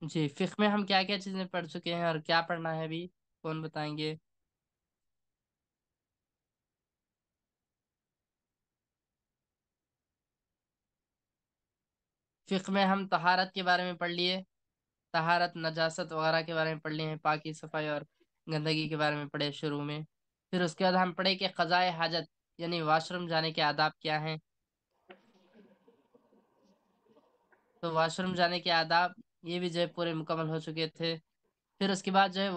جی، فقہ میں ہم کیا کیا چیزیں پڑھ چکے ہیں اور کیا پڑھنا ہے ابھی؟ کون بتائیں گے؟ فقہ میں ہم طہارت کے بارے میں پڑھ لیے، طہارت، نجاست وغیرہ کے بارے میں پڑھ لیے ہیں، پاکی صفائی اور گندگی کے بارے میں پڑھے شروع میں۔ پھر اس کے بعد ہم پڑھے کہ قضاء حاجت یعنی واش روم جانے کے آداب کیا ہیں۔ تو واش روم جانے کے آداب یہ بھی جو ہے پورے مکمل ہو چکے تھے۔ پھر اس کے بعد جو ہے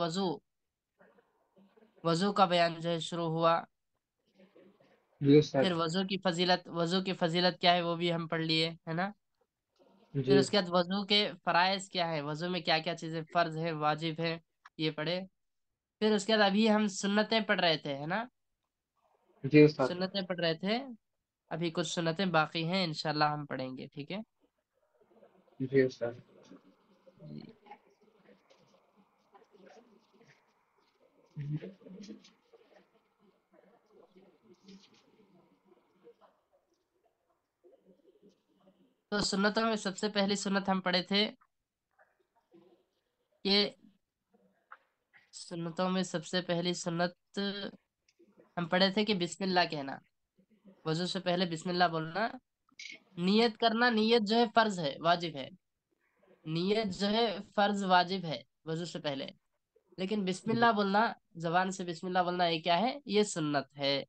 وضو کا بیان جو ہے شروع ہوا۔ جی استاد۔ پھر وضو کی فضیلت کیا ہے وہ بھی ہم پڑھ لیے، ہے نا؟ پھر جی اس کے بعد وضو کے فرائض کیا ہے، وضو میں کیا کیا چیزیں فرض ہے، واجب ہے، یہ پڑھے۔ پھر اس کے بعد ابھی ہم سنتیں پڑھ رہے تھے، ہے نا؟ جی استاد۔ سنتیں پڑھ رہے تھے، ابھی کچھ سنتیں باقی ہیں، انشاءاللہ ہم پڑھیں گے، ٹھیک ہے؟ جی استاد۔ جی، تو سنتوں میں سب سے پہلی سنت ہم پڑھے تھے کہ سنتوں میں سب سے پہلی سنت ہم پڑھے تھے کہ بسم اللہ کہنا، وضو سے پہلے بسم اللہ بولنا، نیت کرنا، نیت جو ہے فرض ہے، واجب ہے، نیت جو ہے فرض واجب ہے وضو سے پہلے، لیکن بسم جی اللہ بولنا، زبان سے بسم اللہ بولنا، یہ کیا ہے؟ یہ سنت ہے،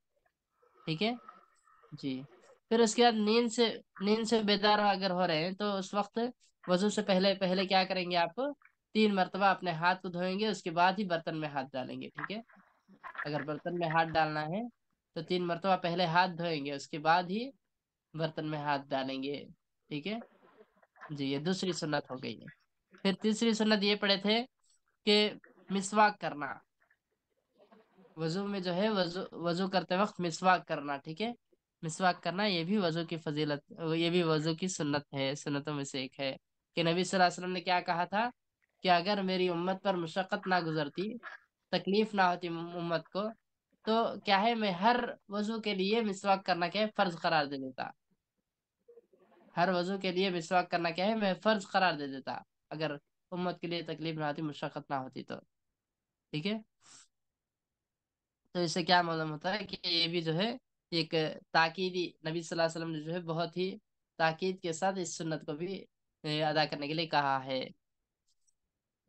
ٹھیک ہے؟ جی۔ پھر اس کے بعد نیند سے بیدار اگر ہو رہے ہیں تو اس وقت وضو سے پہلے پہلے کیا کریں گے آپ؟ 3 مرتبہ اپنے ہاتھ کو دھوئیں گے، اس کے بعد ہی برتن میں ہاتھ ڈالیں گے، ٹھیک ہے؟ اگر برتن میں ہاتھ ڈالنا ہے تو 3 مرتبہ پہلے ہاتھ دھوئیں گے، اس کے بعد ہی برتن میں ہاتھ ڈالیں گے، ٹھیک ہے؟ جی، یہ دوسری سنت ہو گئی ہے۔ پھر تیسری سنت یہ پڑے تھے کہ مسواک کرنا، وضو میں جو ہے وضو کرتے وقت مسواک کرنا، ٹھیک ہے؟ مسواک کرنا یہ بھی وضو کی فضیلت، یہ بھی وضو کی سنت ہے، سنتوں میں سے ایک ہے کہ نبی صلی اللہ علیہ وسلم نے کیا کہا تھا کہ اگر میری امت پر مشقت نہ گزرتی، تکلیف نہ ہوتی امت کو، تو کیا ہے، میں ہر وضو کے لیے مسواک کرنا کیا ہے، فرض قرار دے دیتا، ہر وضو کے لیے مسواک کرنا کیا ہے، میں فرض قرار دے دیتا، اگر امت کے لیے تکلیف نہ ہوتی، مشقت نہ ہوتی تو، ٹھیک ہے؟ تو اس سے کیا معلوم ہوتا ہے کہ یہ بھی جو ہے ایک تاکیدی، نبی صلی اللہ علیہ وسلم نے جو ہے بہت ہی تاکید کے ساتھ اس سنت کو بھی ادا کرنے کے لیے کہا ہے۔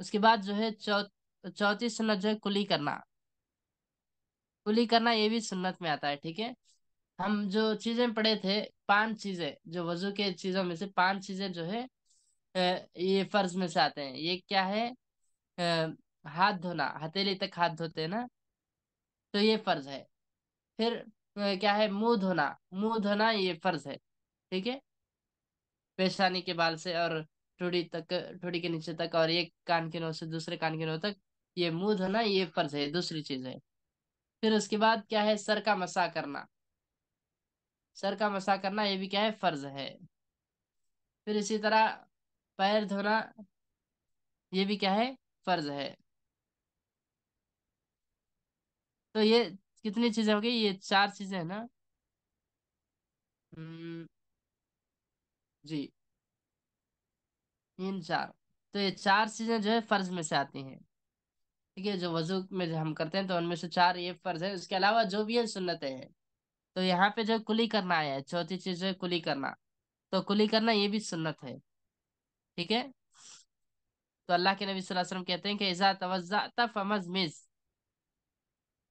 اس کے بعد جو ہے چوتھی سنت جو ہے کلی کرنا، کلی کرنا یہ بھی سنت میں آتا ہے، ٹھیک ہے؟ ہم جو چیزیں پڑھے تھے، 5 چیزیں جو وضو کے چیزوں میں سے 5 چیزیں جو ہے یہ فرض میں سے آتے ہیں، یہ کیا ہے؟ ہاتھ دھونا، ہتھیلی تک ہاتھ دھوتے ہیں نا، تو یہ فرض ہے۔ پھر کیا ہے؟ منہ دھونا، منہ دھونا یہ فرض ہے، ٹھیک ہے؟ پیشانی کے بال سے اور ٹھوڑی کے نیچے تک، اور ایک کان کے نوک سے دوسرے کان کے نوک تک، یہ منہ دھونا یہ فرض ہے، دوسری چیز ہے۔ پھر اس کے بعد کیا ہے؟ سر کا مسح کرنا، سر کا مسح کرنا یہ بھی کیا ہے؟ فرض ہے۔ پھر اسی طرح پیر دھونا یہ بھی کیا ہے؟ فرض ہے۔ تو یہ کتنی چیزیں ہو گئی؟ یہ 4 چیزیں ہیں نا؟ ہم، جی، 3 4، تو یہ 4 چیزیں جو ہے فرض میں سے آتی ہیں، ٹھیک ہے؟ جو وضو میں جو ہم کرتے ہیں تو ان میں سے 4 یہ فرض ہے، اس کے علاوہ جو بھی ہے سنتیں ہیں۔ تو یہاں پہ جو کلی کرنا آیا ہے، چوتھی چیز جو ہے کلی کرنا، تو کلی کرنا یہ بھی سنت ہے، ٹھیک ہے؟ تو اللہ کے نبی صلی اللہ علیہ وسلم کہتے ہیں کہ اذا توضأت فمزمز،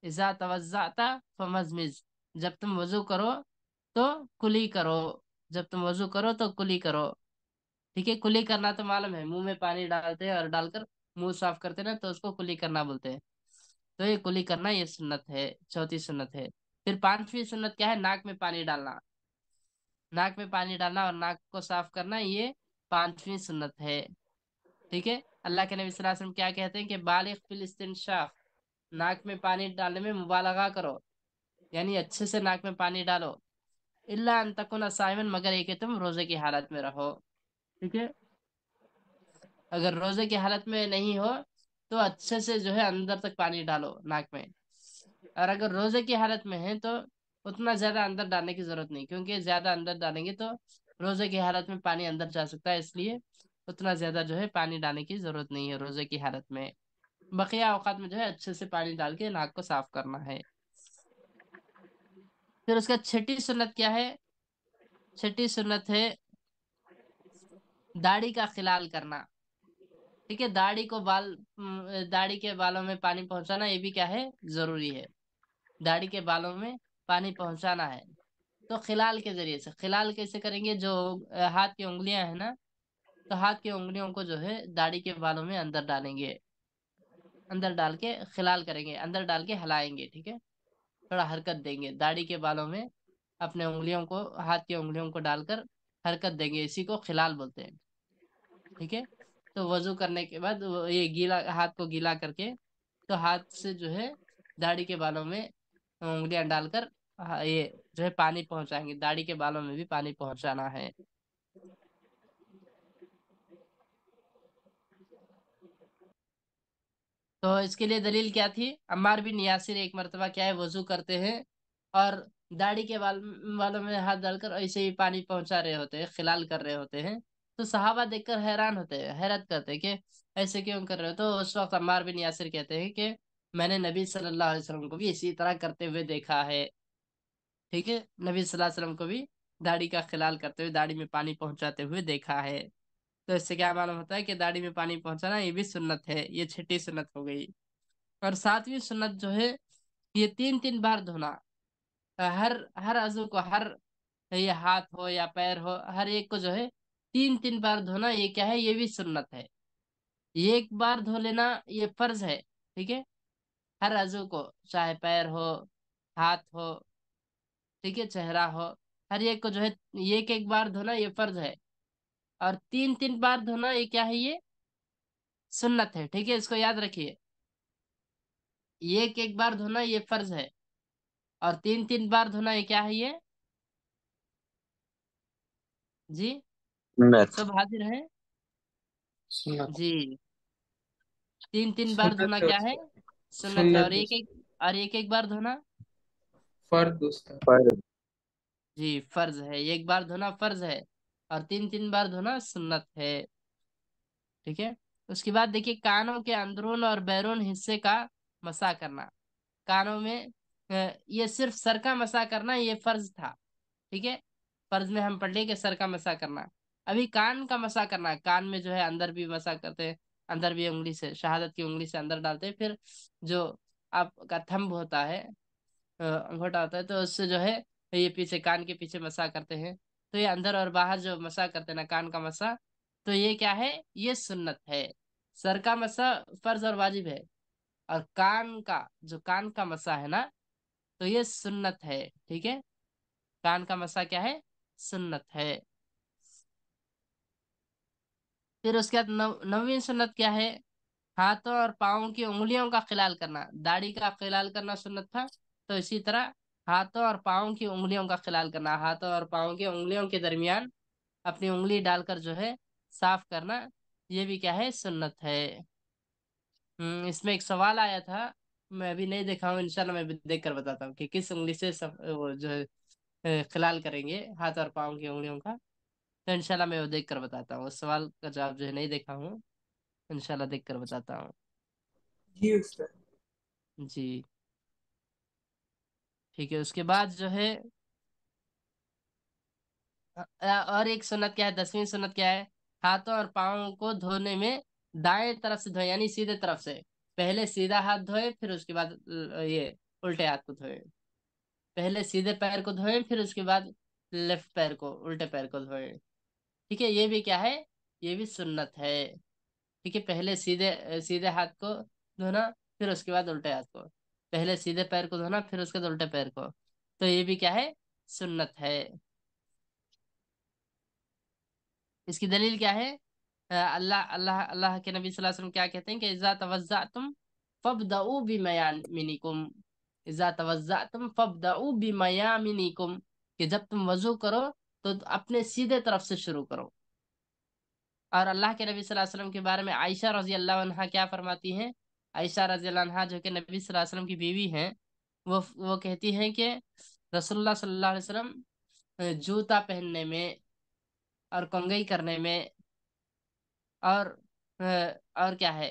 اذا توضأت فمزمز، جب تم وضو کرو تو کلی کرو، جب تم وضو کرو تو کلی کرو، ٹھیک ہے؟ کلی کرنا تو معلوم ہے، منہ میں پانی ڈالتے ہیں اور ڈال کر منہ صاف کرتے ہیں نا، تو اس کو کلی کرنا بولتے ہیں۔ تو یہ کلی کرنا یہ سنت ہے، چوتھی سنت ہے۔ پھر 5ویں سنت کیا ہے؟ ناک میں پانی ڈالنا، ناک میں پانی ڈالنا اور ناک کو صاف کرنا، یہ 5ویں سنت ہے، ٹھیک ہے؟ اللہ کے نبی صلی اللہ علیہ وسلم کیا کہتے ہیں کہ بالغ فی الاستنشاق، ناک میں پانی ڈالنے میں مبالغہ کرو، یعنی اچھے سے ناک میں پانی ڈالو، الا ان تکون صائما، مگر یہ کہ تم روزے کی حالت میں رہو، ٹھیک ہے؟ اگر روزے کی حالت میں نہیں ہو تو اچھے سے جو ہے اندر تک پانی ڈالو ناک میں، اور اگر روزے کی حالت میں ہے تو اتنا زیادہ اندر ڈالنے کی ضرورت نہیں، کیونکہ زیادہ اندر ڈالیں گے تو روزے کی حالت میں پانی اندر جا سکتا ہے، اس لیے اتنا زیادہ جو ہے پانی ڈالنے کی ضرورت نہیں ہے روزے کی حالت میں. بقیہ اوقات میں جو ہے اچھے سے پانی ڈال کے ناک کو صاف کرنا ہے. پھر اس کا چھٹی سنت کیا ہے؟ چھٹی سنت ہے داڑھی کا خلال کرنا. ٹھیک ہے، داڑھی کو داڑھی کے بالوں میں پانی پہنچانا یہ بھی کیا ہے؟ ضروری ہے. داڑھی کے بالوں میں پانی پہنچانا ہے. تو خلال کے ذریعے سے. خلال کیسے کریں گے؟ جو ہاتھ کی انگلیاں ہیں نا، تو ہاتھ کی انگلیوں کو جو ہے داڑھی کے بالوں میں اندر ڈالیں گے. اندر ڈال کے خلال کریں گے، اندر ڈال کے ہلائیں گے. ٹھیک ہے، تھوڑا حرکت دیں گے داڑھی کے بالوں میں. اپنے انگلیوں کو، ہاتھ کی انگلیوں کو ڈال کر حرکت دیں گے. اسی کو خلال بولتے ہیں. ٹھیک ہے، تو وضو کرنے کے بعد یہ گیلا ہاتھ کو گیلا کر کے، تو ہاتھ سے جو ہے داڑھی کے بالوں میں انگلیاں ڈال کر یہ جو ہے پانی پہنچائیں گے. داڑھی کے بالوں میں بھی پانی پہنچانا ہے. تو اس کے لیے دلیل کیا تھی؟ عمار بن یاسر ایک مرتبہ کیا ہے وضو کرتے ہیں اور داڑھی کے بالوں میں ہاتھ ڈال کر ایسے ہی پانی پہنچا رہے ہوتے ہیں، خلال کر رہے ہوتے ہیں. تو صحابہ دیکھ کر حیران ہوتے ہیں، حیرت کرتے ہیں کہ ایسے کیوں کر رہے ہو. تو اس وقت عمار بن یاسر کہتے ہیں کہ میں نے نبی صلی اللہ علیہ وسلم کو بھی اسی طرح کرتے ہوئے دیکھا ہے. ٹھیک ہے، نبی صلی اللہ علیہ وسلم کو بھی داڑھی کا خلال کرتے ہوئے، داڑھی میں پانی پہنچاتے ہوئے دیکھا ہے. تو اس سے کیا معلوم ہوتا ہے کہ داڑھی میں پانی پہنچانا یہ بھی سنت ہے. یہ چھٹی سنت ہو گئی. اور ساتویں سنت جو ہے یہ 3 3 بار دھونا. ہر ہر عضو کو، ہر یہ ہاتھ ہو یا پیر ہو، ہر ایک کو جو ہے 3 3 بار دھونا. یہ کیا ہے؟ یہ بھی سنت ہے. یہ ایک بار دھو لینا یہ فرض ہے. ٹھیک ہے، ہر عضو کو، چاہے پیر ہو، ہاتھ ہو، ٹھیک ہے، چہرہ ہو، ہر ایک کو جو ہے یہ ایک ایک بار دھونا یہ فرض ہے. اور 3 3 بار دھونا یہ کیا ہے؟ یہ سنت ہے. ٹھیک ہے، اس کو یاد رکھیے. یہ ایک ایک بار دھونا یہ فرض ہے، اور 3 3 بار دھونا یہ کیا ہے؟ یہ جی سنت. سب حاضر ہیں؟ سنت. جی، 3 3 بار سنت دھونا ہے کیا ہے؟ استاد. سنت ہے. سنت ہے استاد. اور ایک ایک بار دھونا فرد استاد. فرض. جی فرض ہے. ایک بار دھونا فرض ہے اور 3 3 بار دھونا سنت ہے. ٹھیک ہے، اس کے بعد دیکھیے کانوں کے اندرون اور بیرون حصے کا مسح کرنا. کانوں میں یہ صرف سر کا مسح کرنا یہ فرض تھا. ٹھیک ہے، فرض میں ہم پڑھ لیں کہ سر کا مسح کرنا. ابھی کان کا مسح کرنا ہے. کان میں جو ہے اندر بھی مسح کرتے ہیں، اندر بھی انگلی سے، شہادت کی انگلی سے اندر ڈالتے ہیں. پھر جو آپ کا تھمب ہوتا ہے، انگوٹا ہوتا ہے، تو اس سے جو ہے یہ پیچھے کان کے پیچھے مسح کرتے ہیں. تو یہ اندر اور باہر جو مسح کرتے ہیں نا کان کا مسح، تو یہ کیا ہے؟ یہ سنت ہے. سر کا مسح فرض اور واجب ہے، اور کان کا جو کان کا مسح ہے نا تو یہ سنت ہے. ٹھیک ہے، کان کا مسح کیا ہے؟ سنت ہے. پھر اس کے بعد نویں سنت کیا ہے؟ ہاتھوں اور پاؤں کی انگلیوں کا خلال کرنا. داڑھی کا خلال کرنا سنت تھا، تو اسی طرح ہاتھوں اور پاؤں کی انگلیوں کا خلال کرنا. ہاتھوں اور پاؤں کی انگلیوں کے درمیان اپنی انگلی ڈال کر جو ہے صاف کرنا، یہ بھی کیا ہے؟ سنت ہے. اس میں ایک سوال آیا تھا، میں ابھی نہیں دیکھا ہوں. انشاءاللہ میں بھی دیکھ کر بتاتا ہوں کہ کس انگلی سے وہ جو ہے خلال کریں گے ہاتھ اور پاؤں کی انگلیوں کا. تو انشاءاللہ میں وہ دیکھ کر بتاتا ہوں. اس سوال کا جواب جو ہے نہیں دیکھا ہوں، انشاءاللہ دیکھ کر بتاتا ہوں. جی استاد. جی ٹھیک ہے. اس کے بعد جو ہے اور ایک سنت کیا ہے؟ 10ویں سنت کیا ہے؟ ہاتھوں اور پاؤں کو دھونے میں دائیں طرف سے دھوئے، یعنی سیدھے طرف سے. پہلے سیدھا ہاتھ دھوئے، پھر اس کے بعد یہ الٹے ہاتھ کو دھوئے. پہلے سیدھے پیر کو دھوئے، پھر اس کے بعد لیفٹ پیر کو، الٹے پیر کو دھوئے. ٹھیک ہے، یہ بھی کیا ہے؟ یہ بھی سنت ہے. ٹھیک ہے، پہلے سیدھے سیدھے ہاتھ کو دھونا، پھر اس کے بعد الٹے ہاتھ کو. پہلے سیدھے پیر کو دھونا، پھر اس کے بعد الٹے پیر کو. تو یہ بھی کیا ہے؟ سنت ہے. اس کی دلیل کیا ہے؟ اللہ کے نبی صلی اللہ علیہ وسلم کیا کہتے ہیں کہ اذا توضأتم فابدؤوا بمیامنکم. اذا توضأتم فابدؤوا بمیامنکم، کہ جب تم وضو کرو تو اپنے سیدھے طرف سے شروع کرو. اور اللہ کے نبی صلی اللہ علیہ وسلم کے بارے میں عائشہ رضی اللہ عنہا کیا فرماتی ہیں؟ عائشہ رضی اللہ عنہا جو کہ نبی صلی اللہ علیہ وسلم کی بیوی ہیں، وہ کہتی ہیں کہ رسول اللہ صلی اللہ علیہ وسلم جوتا پہننے میں اور کنگھی کرنے میں اور اور کیا ہے،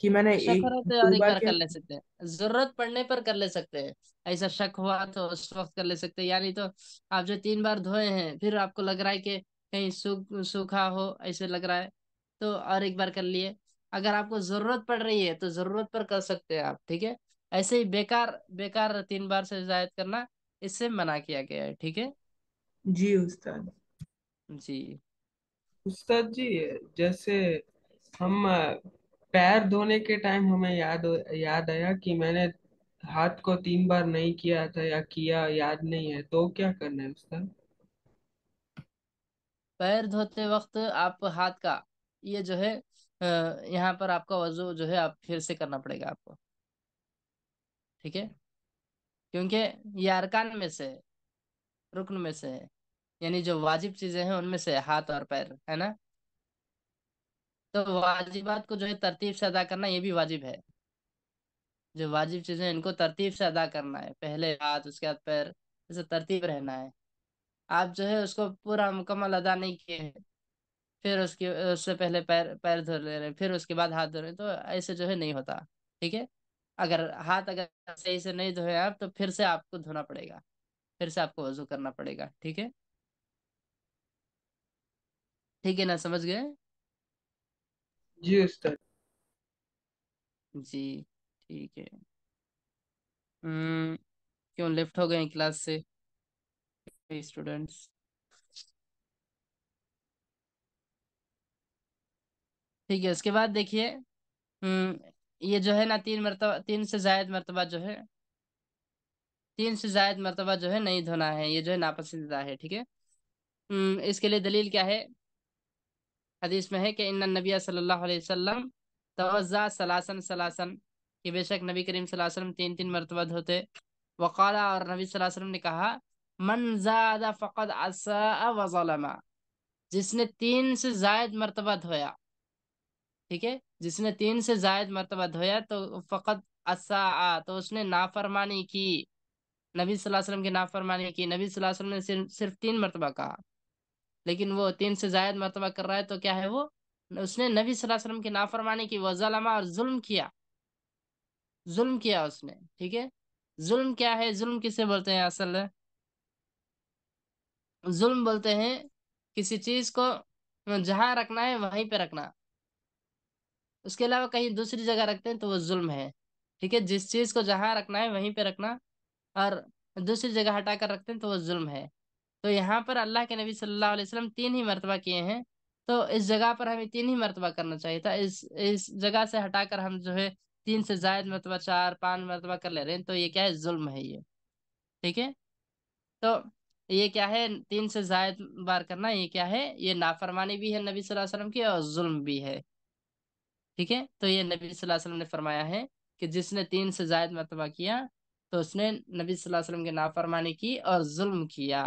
کہ میں نے شک ہو ایک رہا ہے تو دو اور ایک بار بار کیا؟ کر لے سکتے ہیں، ضرورت پڑنے پر کر لے سکتے ہیں، ایسا شک ہوا تو اس وقت کر لے سکتے ہیں، یعنی تو آپ جو 3 بار دھوئے ہیں پھر آپ کو لگ رہا ہے کہ کہیں سوکھا ہو ایسے لگ رہا ہے تو اور ایک بار کر لیے۔ اگر آپ کو ضرورت پڑ رہی ہے تو ضرورت پر کر سکتے ہیں آپ، ٹھیک ہے؟ ایسے ہی بیکار بیکار 3 بار سے زائد کرنا اس سے منع کیا گیا ہے، ٹھیک ہے؟ جی استاد۔ جی استاد جی، جیسے ہم پیر دھونے کے ٹائم ہمیں یاد آیا کہ میں نے ہاتھ کو 3 بار نہیں کیا تھا یا کیا یاد نہیں ہے، تو کیا کرنا ہے استاد؟ پیر دھوتے وقت آپ ہاتھ کا یہ جو ہے یہاں پر آپ کا وضو جو ہے آپ پھر سے کرنا پڑے گا آپ کو، ٹھیک ہے؟ کیونکہ یہ ارکان میں سے ہے، رکن میں سے ہے، یعنی جو واجب چیزیں ہیں ان میں سے ہاتھ اور پیر ہے نا، تو واجبات کو جو ہے ترتیب سے ادا کرنا یہ بھی واجب ہے۔ جو واجب چیزیں ہیں ان کو ترتیب سے ادا کرنا ہے، پہلے ہاتھ اس کے بعد پیر، اسے ترتیب رہنا ہے۔ آپ جو ہے اس کو پورا مکمل ادا نہیں کیے ہیں، پھر اس سے پہلے پیر پیر دھو لے رہے ہیں، پھر اس کے بعد ہاتھ دھو رہے ہیں، تو ایسے جو ہے نہیں ہوتا، ٹھیک ہے؟ اگر صحیح سے نہیں دھوئے آپ تو پھر سے آپ کو دھونا پڑے گا، پھر سے آپ کو وضو کرنا پڑے گا، ٹھیک ہے؟ ٹھیک ہے نا، سمجھ گئے؟ جی استاد۔ جی ٹھیک ہے۔ کیوں لیفٹ ہو گئے ہیں کلاس سے اسٹوڈینٹس؟ ٹھیک ہے، اس کے بعد دیکھیے یہ جو ہے نا 3 مرتبہ، 3 سے زائد مرتبہ جو ہے، 3 سے زائد مرتبہ جو ہے نہیں دھونا ہے، یہ جو ہے ناپسندیدہ ہے، ٹھیک ہے؟ اس کے لیے دلیل کیا ہے؟ حدیث میں ہے کہ ان النبی صلی اللہ علیہ وسلم توضا سلاسن سلاسن، کہ بے شک نبی کریم صلی اللہ علیہ وسلم 3 مرتبہ دھوتے۔ وقالا، اور نبی صلی اللہ علیہ وسلم نے کہا من زاد فقد اساء وظلم، جس نے 3 سے زائد مرتبہ دھویا، ٹھیک ہے؟ جس نے 3 سے زائد مرتبہ دھویا تو فقط اساء، تو اس نے نافرمانی کی، نبی صلی اللہ علیہ وسلم کی نافرمانی کی۔ نبی صلی اللہ علیہ وسلم نے صرف 3 مرتبہ کہا، لیکن وہ 3 سے زائد مرتبہ کر رہا ہے، تو کیا ہے وہ؟ اس نے نبی صلی اللہ علیہ وسلم کی نافرمانی کی، وظلم، اور ظلم کیا، ظلم کیا اس نے، ٹھیک ہے؟ ظلم کیا ہے؟ ظلم کسے بولتے ہیں اصل میں؟ ظلم بولتے ہیں کسی چیز کو جہاں رکھنا ہے وہیں پہ رکھنا، اس کے علاوہ کہیں دوسری جگہ رکھتے ہیں تو وہ ظلم ہے، ٹھیک ہے؟ جس چیز کو جہاں رکھنا ہے وہیں پہ رکھنا اور دوسری جگہ ہٹا کر رکھتے ہیں تو وہ ظلم ہے۔ تو یہاں پر اللہ کے نبی صلی اللہ علیہ وسلم 3 ہی مرتبہ کیے ہیں، تو اس جگہ پر ہمیں 3 ہی مرتبہ کرنا چاہیے تھا، اس جگہ سے ہٹا کر ہم جو ہے 3 سے زائد مرتبہ 4 5 مرتبہ کر لے رہے ہیں، تو یہ کیا ہے؟ ظلم ہے یہ، ٹھیک ہے؟ تو یہ کیا ہے؟ 3 سے زائد بار کرنا یہ کیا ہے؟ یہ نافرمانی بھی ہے نبی صلی اللہ علیہ وسلم کی اور ظلم بھی ہے، ٹھیک ہے؟ تو یہ نبی صلی اللہ علیہ وسلم نے فرمایا ہے کہ جس نے 3 سے زائد مرتبہ کیا تو اس نے نبی صلی اللہ علیہ وسلم کی نافرمانی کی اور ظلم کیا،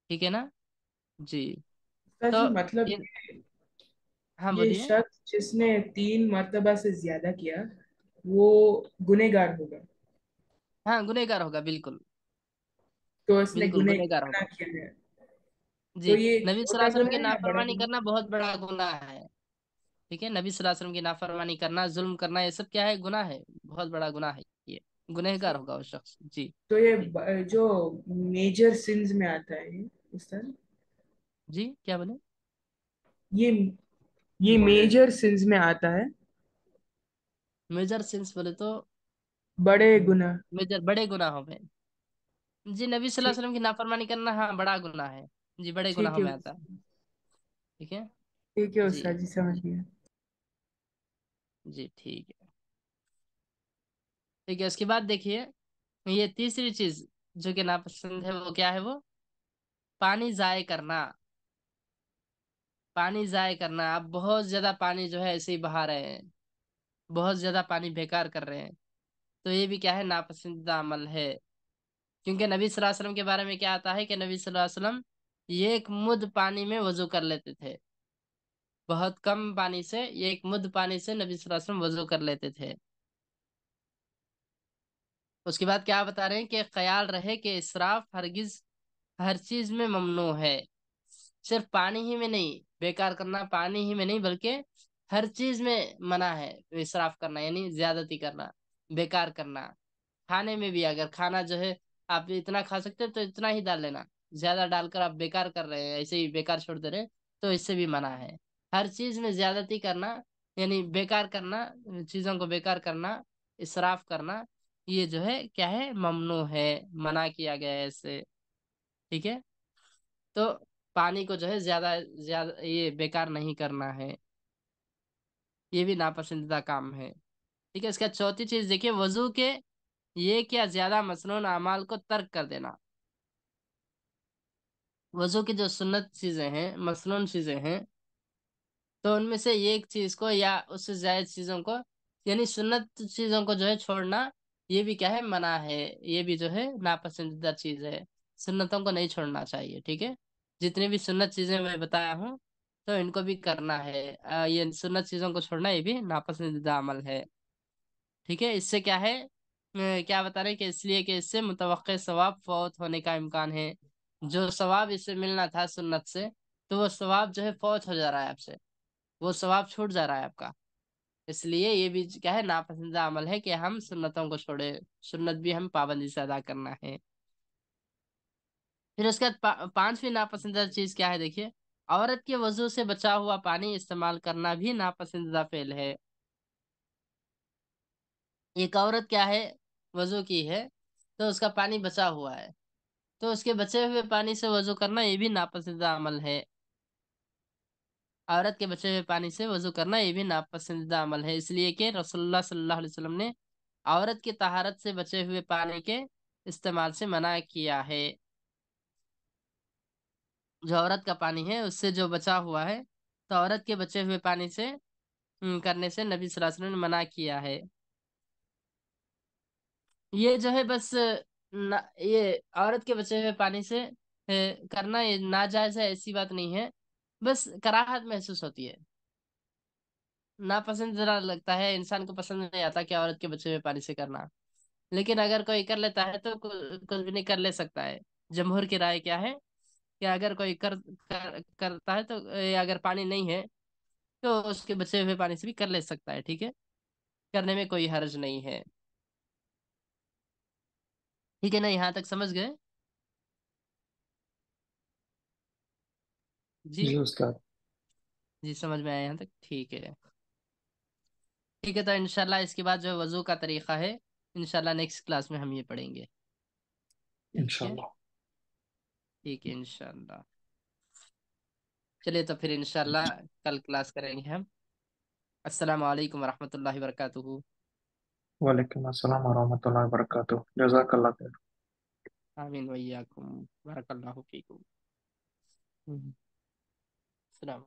ٹھیک ہے نا؟ جی استاد تو جی مطلب یہ، ہاں یہ بولیے۔ شخص جس نے 3 مرتبہ سے زیادہ کیا وہ گنہگار ہوگا؟ ہاں گنہگار ہوگا، بالکل تو اس نے بالکل گنہگار ہوگا۔ گناہ کیا ہے؟ جی، تو یہ نبی صلی اللہ چھوٹا علیہ وسلم گناہ کی ہے یا بڑا نافرمانی گناہ؟ کرنا بہت بڑا گناہ ہے، ٹھیک ہے؟ نبی صلی اللہ علیہ وسلم کی نافرمانی کرنا، ظلم کرنا، یہ سب کیا ہے؟ گناہ ہے، بہت بڑا گناہ ہے یہ، گنہگار ہوگا وہ شخص، جی تو یہ جی جو میجر سنز میں آتا ہے یہ استاد، جی کیا بولے؟ یہ یہ میجر سنز میں آتا ہے؟ میجر سینس بولے تو بڑے گناہ؟ میجر بڑے گناہوں میں، جی نبی صلی اللہ ٹھیک، علیہ وسلم کی نافرمانی کرنا ہاں بڑا گناہ ہے، جی بڑے ٹھیک گناہوں ہے میں آتا ہے، ٹھیک ہے؟ ٹھیک ہے جی استاد جی، سمجھ گیا۔ جی ٹھیک ہے، ٹھیک ہے، اس کے بعد دیکھیے یہ تیسری چیز جو کہ ناپسند ہے وہ کیا ہے؟ وہ پانی ضائع کرنا، پانی ضائع کرنا، آپ بہت زیادہ پانی جو ہے ایسے ہی بہا رہے ہیں، بہت زیادہ پانی بیکار کر رہے ہیں، تو یہ بھی کیا ہے؟ ناپسندیدہ عمل ہے، کیونکہ نبی صلی اللہ علیہ وسلم کے بارے میں کیا آتا ہے کہ نبی صلی اللہ علیہ وسلم یہ ایک مد پانی میں وضو کر لیتے تھے، بہت کم پانی سے، یہ ایک مد پانی سے نبی صلی اللہ علیہ وسلم وضو کر لیتے تھے۔ اس کے بعد کیا بتا رہے ہیں کہ خیال رہے کہ اسراف ہرگز ہر چیز میں ممنوع ہے، صرف پانی ہی میں نہیں، بیکار کرنا پانی ہی میں نہیں بلکہ ہر چیز میں منع ہے اسراف کرنا، یعنی زیادتی کرنا، بیکار کرنا۔ کھانے میں بھی اگر کھانا جو ہے آپ اتنا کھا سکتے تو اتنا ہی ڈال لینا، زیادہ ڈال کر آپ بیکار کر رہے ہیں، ایسے ہی بیکار چھوڑ دے رہے ہیں، تو اس سے بھی منع ہے۔ ہر چیز میں زیادتی کرنا، یعنی بیکار کرنا، چیزوں کو بیکار کرنا، اسراف کرنا، یہ جو ہے کیا ہے؟ ممنوع ہے، منع کیا گیا ہے اس سے، ٹھیک ہے؟ تو پانی کو جو ہے زیادہ زیادہ یہ بیکار نہیں کرنا ہے، یہ بھی ناپسندیدہ کام ہے، ٹھیک ہے؟ اس کا چوتھی چیز دیکھیے، وضو کے یہ کیا زیادہ مسنون اعمال کو ترک کر دینا۔ وضو کی جو سنت چیزیں ہیں، مسنون چیزیں ہیں، تو ان میں سے ایک چیز کو یا اس سے زائد چیزوں کو، یعنی سنت چیزوں کو جو ہے چھوڑنا، یہ بھی کیا ہے؟ منع ہے، یہ بھی جو ہے ناپسندیدہ چیز ہے، سنتوں کو نہیں چھوڑنا چاہیے، ٹھیک ہے؟ جتنی بھی سنت چیزیں میں بتایا ہوں تو ان کو بھی کرنا ہے، یہ سنت چیزوں کو چھوڑنا یہ بھی ناپسندیدہ عمل ہے، ٹھیک ہے؟ اس سے کیا ہے؟ کیا بتا رہے کہ اس لیے کہ اس سے متوقع ثواب فوت ہونے کا امکان ہے، جو ثواب اس سے ملنا تھا سنت سے، تو وہ ثواب جو ہے فوت ہو جا رہا ہے آپ سے، وہ ثواب چھوٹ جا رہا ہے آپ کا، اس لیے یہ بھی کیا ہے؟ ناپسندیدہ عمل ہے کہ ہم سنتوں کو چھوڑے، سنت بھی ہم پابندی سے ادا کرنا ہے۔ پھر اس کے بعد پانچویں ناپسندیدہ چیز کیا ہے؟ دیکھیے، عورت کے وضو سے بچا ہوا پانی استعمال کرنا بھی ناپسندیدہ فعل ہے۔ ایک عورت کیا ہے؟ وضو کی ہے، تو اس کا پانی بچا ہوا ہے، تو اس کے بچے ہوئے پانی سے وضو کرنا یہ بھی ناپسندیدہ عمل ہے۔ عورت کے بچے ہوئے پانی سے وضو کرنا یہ بھی ناپسندیدہ عمل ہے، اس لیے کہ رسول اللہ صلی اللہ علیہ وسلم نے عورت کی طہارت سے بچے ہوئے پانی کے استعمال سے منع کیا ہے۔ جو عورت کا پانی ہے اس سے جو بچا ہوا ہے، تو عورت کے بچے ہوئے پانی سے کرنے سے نبی صلی اللہ علیہ وسلم نے منع کیا ہے۔ یہ جو ہے بس یہ عورت کے بچے ہوئے پانی سے کرنا یہ ناجائز ہے، ایسی بات نہیں ہے، بس کراہت محسوس ہوتی ہے، ناپسند ذرا لگتا ہے، انسان کو پسند نہیں آتا کہ عورت کے بچے ہوئے پانی سے کرنا، لیکن اگر کوئی کر لیتا ہے تو کچھ بھی نہیں، کر لے سکتا ہے۔ جمہور کی رائے کیا ہے کہ اگر کوئی کرتا ہے تو اگر پانی نہیں ہے تو اس کے بچے ہوئے پانی سے بھی کر لے سکتا ہے، ٹھیک ہے؟ کرنے میں کوئی حرج نہیں ہے، ٹھیک ہے نا؟ یہاں تک سمجھ گئے؟ جی جی استاد. جی سمجھ میں آیا یہاں تک، ٹھیک ہے، ٹھیک ہے، تو انشاءاللہ اس کے بعد جو وضو کا طریقہ ہے انشاءاللہ نیکسٹ کلاس میں ہم یہ پڑھیں گے، ٹھیک ہے؟ انشاءاللہ. ٹھیک ہے انشاءاللہ، چلیے تو پھر انشاءاللہ کل کلاس کریں گے ہم۔ السلام علیکم ورحمۃ اللہ وبرکاتہ۔ وعلیکم السلام ورحمۃ اللہ وبرکاتہ. جزاک اللہ خیر. آمین وإياكم، بارک اللہ فیکم۔ السلام